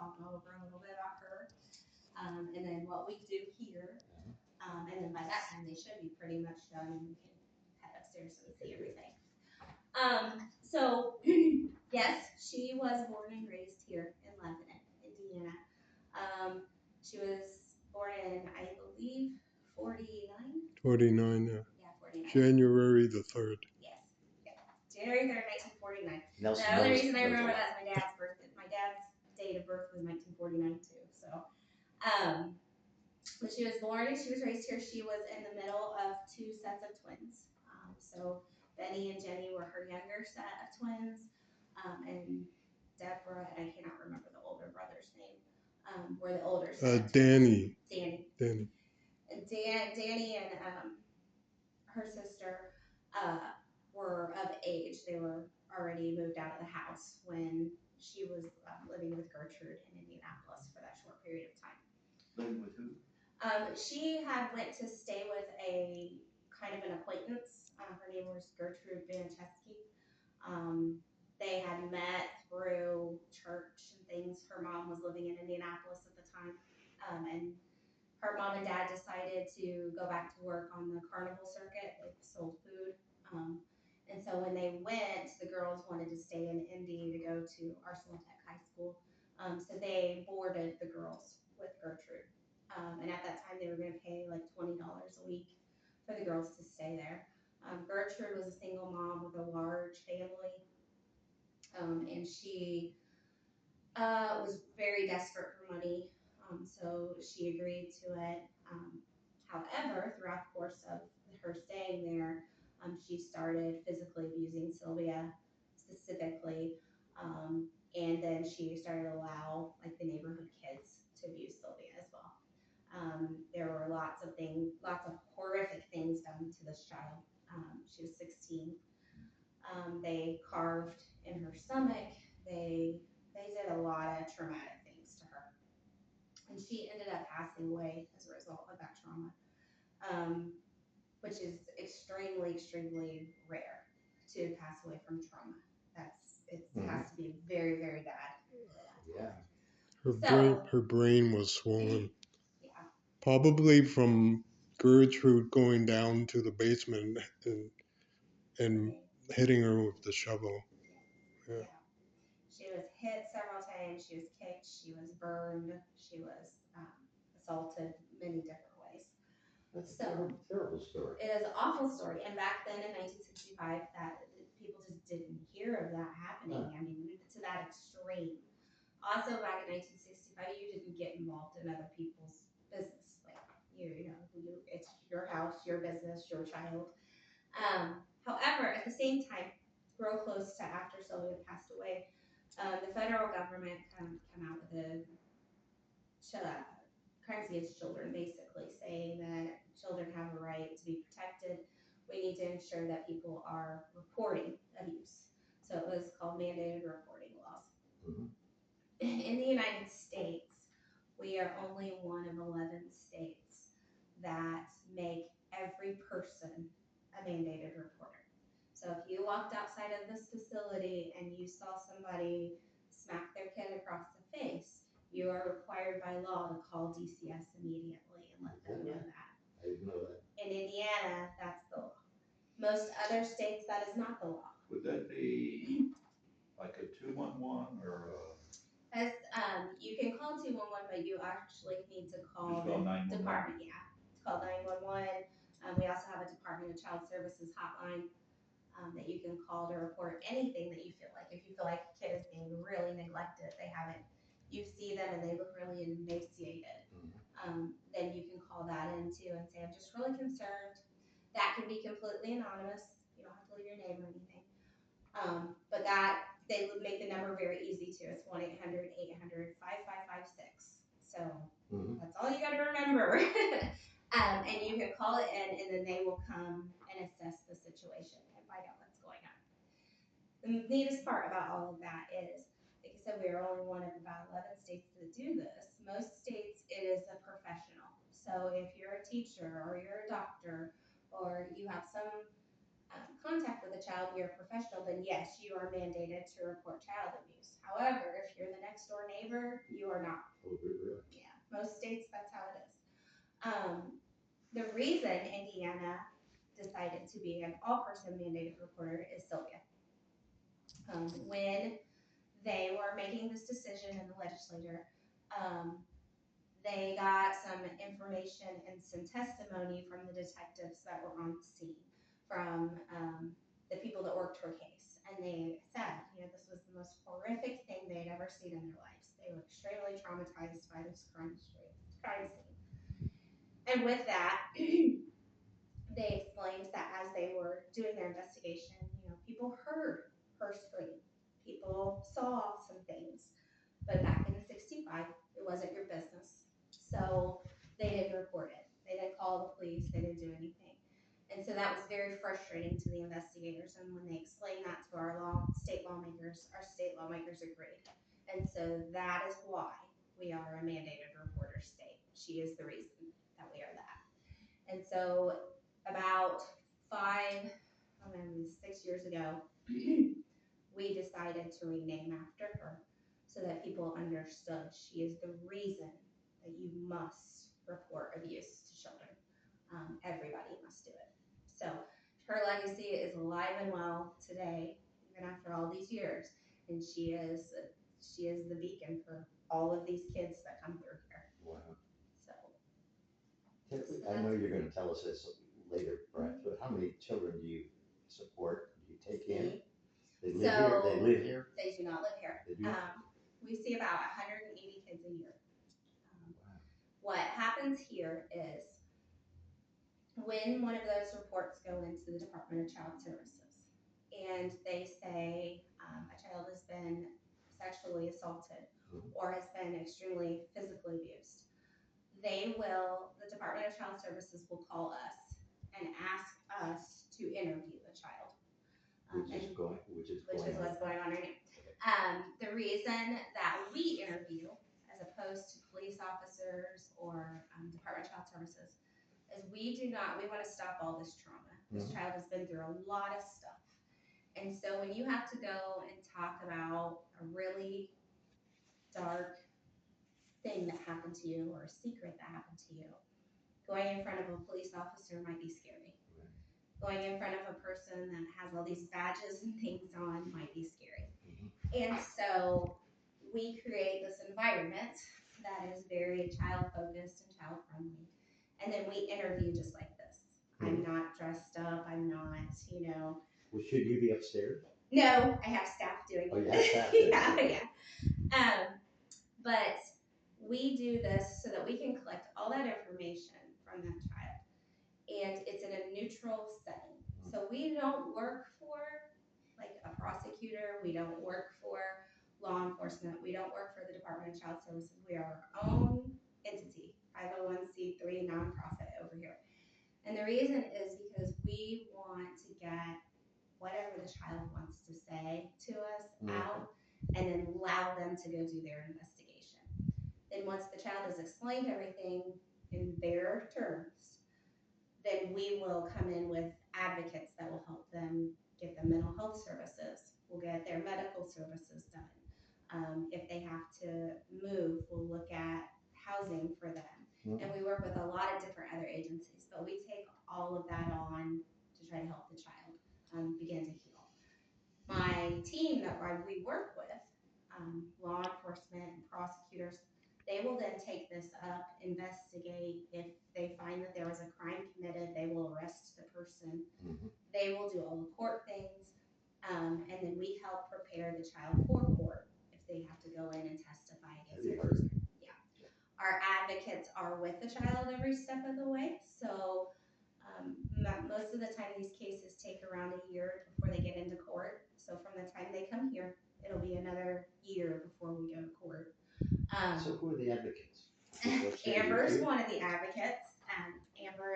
talk over a little bit about her, and then what we do here. And then by that time, they should be pretty much done, and we can head upstairs and see everything. So, yes, she was born and raised here in Lebanon, Indiana. She was born in, I believe, 49. 49, yeah. Yeah, 49. January the 3rd. Yes. Yeah. January 3rd, 1949. Nelson The only knows- reason I knows remember a lot. that is my dad's birthday. My dad's date of birth was 1949 too. So, when she was born and she was raised here, she was in the middle of two sets of twins. So Benny and Jenny were her younger set of twins, and Deborah, and I cannot remember the older brother's name, were the older set of twins. Danny. Danny. Danny and her sister were of age. They were already moved out of the house when she was living with Gertrude in Indianapolis for that short period of time. Living with who? She had went to stay with a kind of an acquaintance. Her name was Gertrude Bancheski. They had met through church and things. Her mom was living in Indianapolis at the time, and her mom and dad decided to go back to work on the carnival circuit. They sold food. And so when they went, the girls wanted to stay in Indy to go to Arsenal Tech High School. So they boarded the girls with Gertrude. And at that time, they were going to pay like $20 a week for the girls to stay there. Gertrude was a single mom with a large family, and she was very desperate for money, so she agreed to it. However, throughout the course of her staying there, she started physically abusing Sylvia specifically, and then she started to allow like the neighborhood kids to abuse Sylvia as well. There were lots of horrific things done to this child. She was 16. They carved in her stomach. They did a lot of traumatic things to her. And she ended up passing away as a result of that trauma, which is extremely, extremely rare to pass away from trauma. It has to be very, very bad. Yeah. Her brain was swollen. Yeah. Probably from Gertrude going down to the basement and hitting her with the shovel. Yeah. She was hit several times. She was kicked. She was burned. She was assaulted many different ways. That's a terrible story. It is an awful story. And back then in 1965, that people just didn't hear of that happening. I mean, to that extreme. Also, back in 1965, you didn't get involved in other people's business. Like it's your house, your business, your child. However, at the same time, real close to after Sylvia passed away, the federal government came out with a crimes against children, basically saying that children have a right to be protected. We need to ensure that people are reporting abuse. So it was called mandated reporting laws. Mm-hmm. In the United States, we are only one of 11 states that make every person a mandated reporter. So if you walked outside of this facility and you saw somebody smack their kid across the face, you are required by law to call DCS immediately and let them know that. I didn't know that. In Indiana, that's the law. Most other states, that is not the law. Would that be like a 211 or As you can call 211, but you actually need to call Just call the 911. department. Yeah, it's called 911. We also have a Department of Child Services hotline that you can call to report anything that you feel like. If you feel like a kid is being really neglected, you see them and they look really emaciated, then you can call that in too and say, I'm just really concerned. That can be completely anonymous. You don't have to leave your name or anything. But they would make the number very easy too. It's 1-800-800-5556. So that's all you got to remember. And you can call it in, and then they will come and assess the situation and find out what's going on. The neatest part about all of that is, like I said, we are only one of about 11 states that do this. Most states, it is a professional. So if you're a teacher or you're a doctor or you have some contact with a child, you're a professional, then yes, you are mandated to report child abuse. However, if you're the next door neighbor waiver, you are not. Oh, really? Yeah, most states, that's how it is. The reason Indiana decided to be an all-person mandated reporter is Sylvia. When they were making this decision in the legislature, they got some information and some testimony from the detectives that were on the scene, from the people that worked her case. And they said, this was the most horrific thing they'd ever seen in their lives. They were extremely traumatized by this crime scene. And with that, they explained that as they were doing their investigation, people heard her scream. People saw some things. But back in '65, it wasn't your business. So they didn't report it. They didn't call the police. They didn't do anything. And so that was very frustrating to the investigators. And when they explained that to our state lawmakers agreed. And so that is why we are a mandated reporter state. She is the reason that we are that. And so about 6 years ago, we decided to rename after her so that people understood she is the reason that you must report abuse to children. Everybody must do it. So her legacy is alive and well today, even after all these years, and she is the beacon for all of these kids that come through here. Wow. So I know you're going to tell us this later, perhaps, but how many children do you support? Do you take in? They live here? They live here? They do not live here. They do? We see about 180 kids a year. Wow. What happens here is when one of those reports go into the Department of Child Services and they say a child has been sexually assaulted or has been extremely physically abused, the Department of Child Services will call us and ask us to interview the child. Which is what's going on right now. The reason that we interview, as opposed to police officers or Department of Child Services, is we want to stop all this trauma. This child has been through a lot of stuff. And so when you have to go and talk about a really dark thing that happened to you or a secret that happened to you, going in front of a police officer might be scary. Going in front of a person that has all these badges and things on might be scary. And so we create this environment that is very child-focused and child-friendly. And then we interview just like this. I'm not dressed up. I'm not, Well, should you be upstairs? No, I have staff doing it. Oh, you have staff doing it. Yeah. But we do this so that we can collect all that information from that child. And it's in a neutral setting. So we don't work for like a prosecutor. We don't work for law enforcement. We don't work for the Department of Child Services. We are our own entity, 501c3 nonprofit over here. And the reason is because we want to get whatever the child wants to say to us out and then allow them to go do their investigation. Then once the child has explained everything in their terms, then we will come in with advocates that will help them get the mental health services. We'll get their medical services done. If they have to move, we'll look at housing for them. And we work with a lot of different other agencies, but we take all of that on to try to help the child begin to heal. My team that we work with, law enforcement and prosecutors, they will then take this up, investigate. If they find that there was a crime committed, they will arrest the person. They will do all the court things, and then we help prepare the child for court if they have to go in and testify against the person. Yeah. Our advocates are with the child every step of the way. So most of the time these cases take around a year before they get into court. So from the time they come here, it'll be another year before we go to court. So who are the advocates? Amber's one of the advocates. Amber